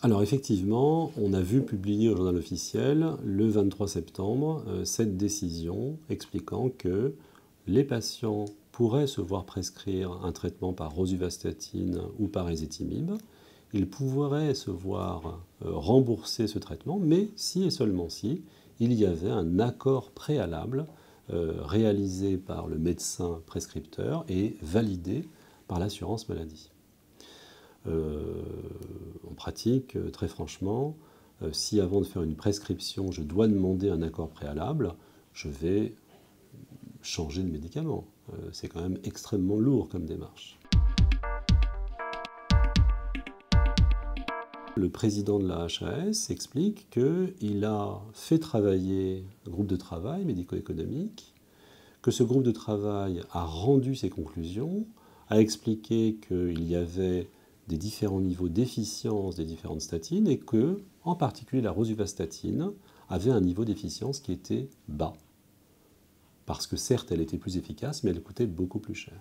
Alors effectivement, on a vu publier au journal officiel le 23 septembre cette décision expliquant que les patients pourraient se voir prescrire un traitement par rosuvastatine ou par ezetimibe. Ils pourraient se voir rembourser ce traitement, mais si et seulement si il y avait un accord préalable réalisé par le médecin prescripteur et validé par l'assurance maladie. En pratique, très franchement, si avant de faire une prescription, je dois demander un accord préalable, je vais changer de médicament. C'est quand même extrêmement lourd comme démarche. Le président de la HAS explique qu'il a fait travailler un groupe de travail médico-économique, que ce groupe de travail a rendu ses conclusions, a expliqué qu'il y avait des différents niveaux d'efficience des différentes statines et que, en particulier, la rosuvastatine avait un niveau d'efficience qui était bas. Parce que certes, elle était plus efficace, mais elle coûtait beaucoup plus cher.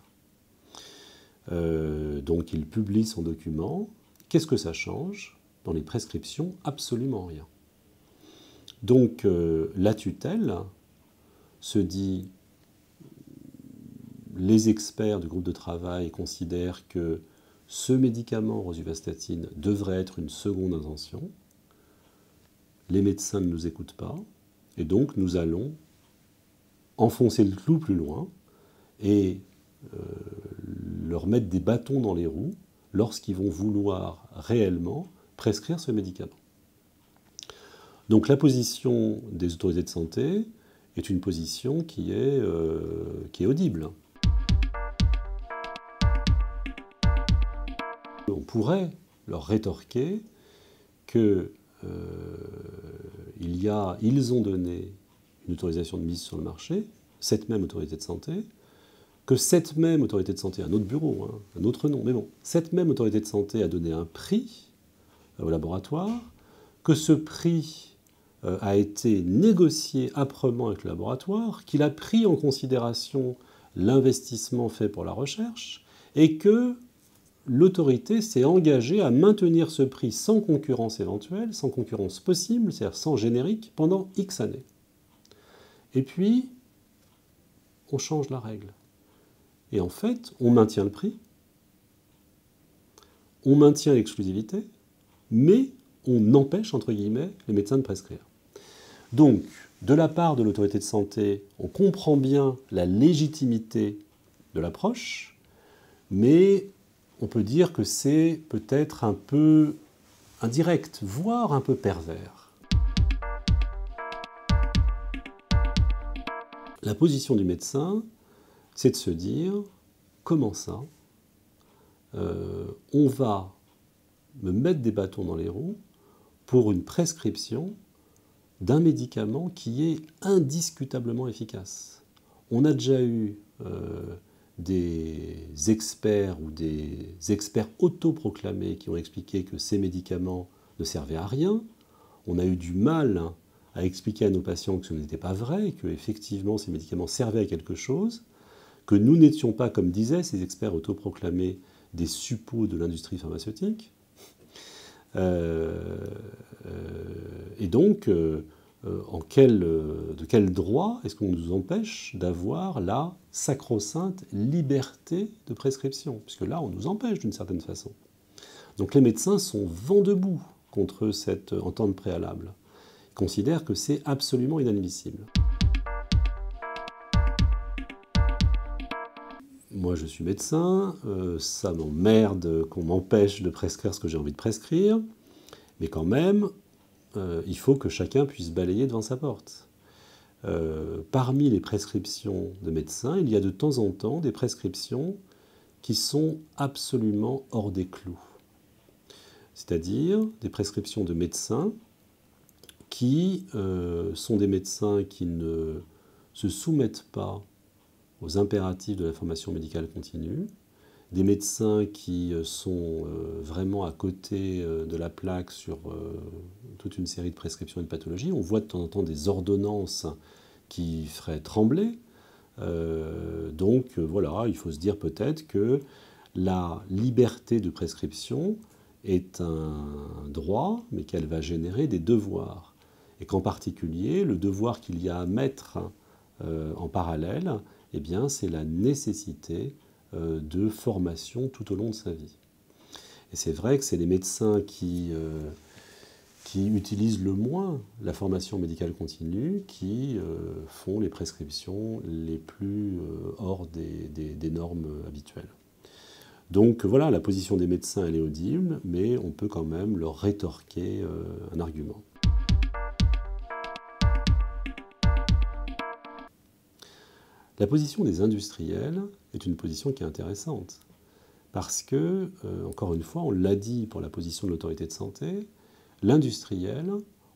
Donc il publie son document. Qu'est-ce que ça change? Dans les prescriptions, absolument rien. Donc la tutelle se dit, les experts du groupe de travail considèrent que ce médicament rosuvastatine devrait être une seconde intention. Les médecins ne nous écoutent pas, et donc nous allons enfoncer le clou plus loin et leur mettre des bâtons dans les roues lorsqu'ils vont vouloir réellement prescrire ce médicament. Donc la position des autorités de santé est une position qui est audible. On pourrait leur rétorquer qu'ils ont donné une autorisation de mise sur le marché, cette même autorité de santé, que cette même autorité de santé, un autre bureau, un autre nom, mais bon, cette même autorité de santé a donné un prix au laboratoire, que ce prix a été négocié âprement avec le laboratoire, qu'il a pris en considération l'investissement fait pour la recherche, et que l'autorité s'est engagée à maintenir ce prix sans concurrence éventuelle, sans concurrence possible, c'est-à-dire sans générique, pendant X années. Et puis, on change la règle. Et en fait, on maintient le prix, on maintient l'exclusivité, mais on empêche, entre guillemets, les médecins de prescrire. Donc, de la part de l'autorité de santé, on comprend bien la légitimité de l'approche, mais on peut dire que c'est peut-être un peu indirect, voire un peu pervers. La position du médecin, c'est de se dire, comment ça, on va me mettre des bâtons dans les roues pour une prescription d'un médicament qui est indiscutablement efficace. On a déjà eu des experts ou des experts autoproclamés qui ont expliqué que ces médicaments ne servaient à rien. On a eu du mal à expliquer à nos patients que ce n'était pas vrai, que effectivement ces médicaments servaient à quelque chose, que nous n'étions pas, comme disaient ces experts autoproclamés, des suppôts de l'industrie pharmaceutique. Et donc, de quel droit est-ce qu'on nous empêche d'avoir la sacro-sainte liberté de prescription? Puisque là, on nous empêche d'une certaine façon. Donc les médecins sont vent debout contre cette entente préalable. Ils considèrent que c'est absolument inadmissible. Moi, je suis médecin, ça m'emmerde qu'on m'empêche de prescrire ce que j'ai envie de prescrire, mais quand même, il faut que chacun puisse balayer devant sa porte. Parmi les prescriptions de médecins, il y a de temps en temps des prescriptions qui sont absolument hors des clous. C'est-à-dire des prescriptions de médecins qui sont des médecins qui ne se soumettent pas aux impératifs de la formation médicale continue, des médecins qui sont vraiment à côté de la plaque sur toute une série de prescriptions et de pathologies. On voit de temps en temps des ordonnances qui feraient trembler. Donc voilà, il faut se dire peut-être que la liberté de prescription est un droit, mais qu'elle va générer des devoirs. Et qu'en particulier, le devoir qu'il y a à mettre en parallèle, eh bien, c'est la nécessité de formation tout au long de sa vie. Et c'est vrai que c'est les médecins qui utilisent le moins la formation médicale continue, qui font les prescriptions les plus hors des normes habituelles. Donc voilà, la position des médecins elle est audible, mais on peut quand même leur rétorquer un argument. La position des industriels est une position qui est intéressante, parce que, encore une fois, on l'a dit pour la position de l'autorité de santé, l'industriel,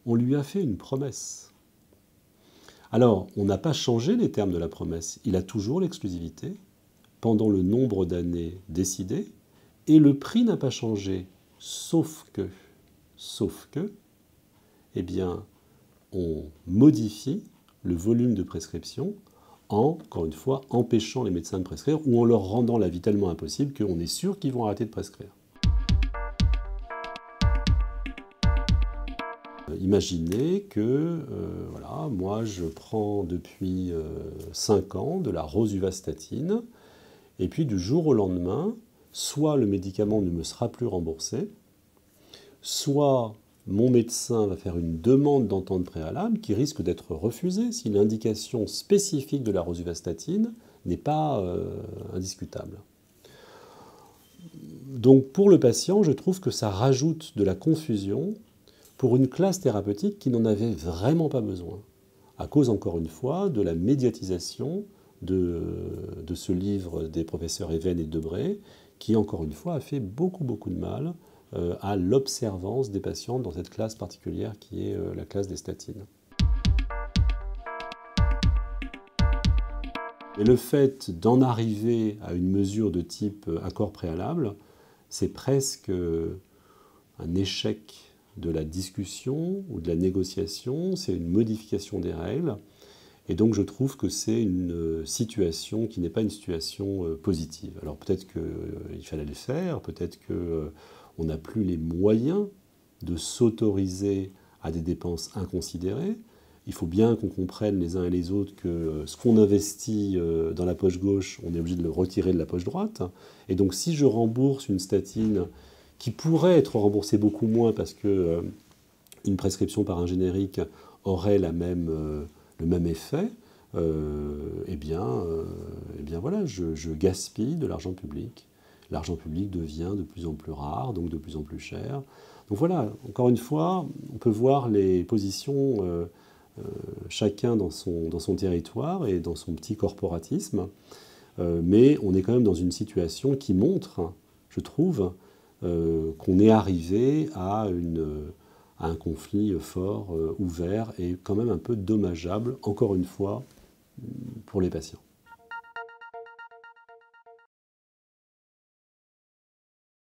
on lui a fait une promesse. Alors, on n'a pas changé les termes de la promesse. Il a toujours l'exclusivité pendant le nombre d'années décidé, et le prix n'a pas changé, sauf que, eh bien, on modifie le volume de prescription encore une fois, empêchant les médecins de prescrire ou en leur rendant la vie tellement impossible qu'on est sûr qu'ils vont arrêter de prescrire. Imaginez que, voilà, moi je prends depuis 5 ans de la rosuvastatine, et puis du jour au lendemain, soit le médicament ne me sera plus remboursé, soit mon médecin va faire une demande d'entente préalable qui risque d'être refusée si l'indication spécifique de la rosuvastatine n'est pas indiscutable. Donc pour le patient, je trouve que ça rajoute de la confusion pour une classe thérapeutique qui n'en avait vraiment pas besoin, à cause, encore une fois, de la médiatisation de ce livre des professeurs Even et Debré, qui, encore une fois, a fait beaucoup de mal à l'observance des patients dans cette classe particulière qui est la classe des statines. Et le fait d'en arriver à une mesure de type accord préalable, c'est presque un échec de la discussion ou de la négociation, c'est une modification des règles. Et donc je trouve que c'est une situation qui n'est pas une situation positive. Alors peut-être qu'il fallait le faire, peut-être qu'on n'a plus les moyens de s'autoriser à des dépenses inconsidérées. Il faut bien qu'on comprenne les uns et les autres que ce qu'on investit dans la poche gauche, on est obligé de le retirer de la poche droite. Et donc si je rembourse une statine qui pourrait être remboursée beaucoup moins parce que une prescription par un générique aurait le même effet, eh bien voilà, je gaspille de l'argent public. L'argent public devient de plus en plus rare, donc de plus en plus cher. Donc voilà, encore une fois, on peut voir les positions chacun dans son territoire et dans son petit corporatisme, mais on est quand même dans une situation qui montre, je trouve, qu'on est arrivé à un conflit fort, ouvert et quand même un peu dommageable, encore une fois, pour les patients.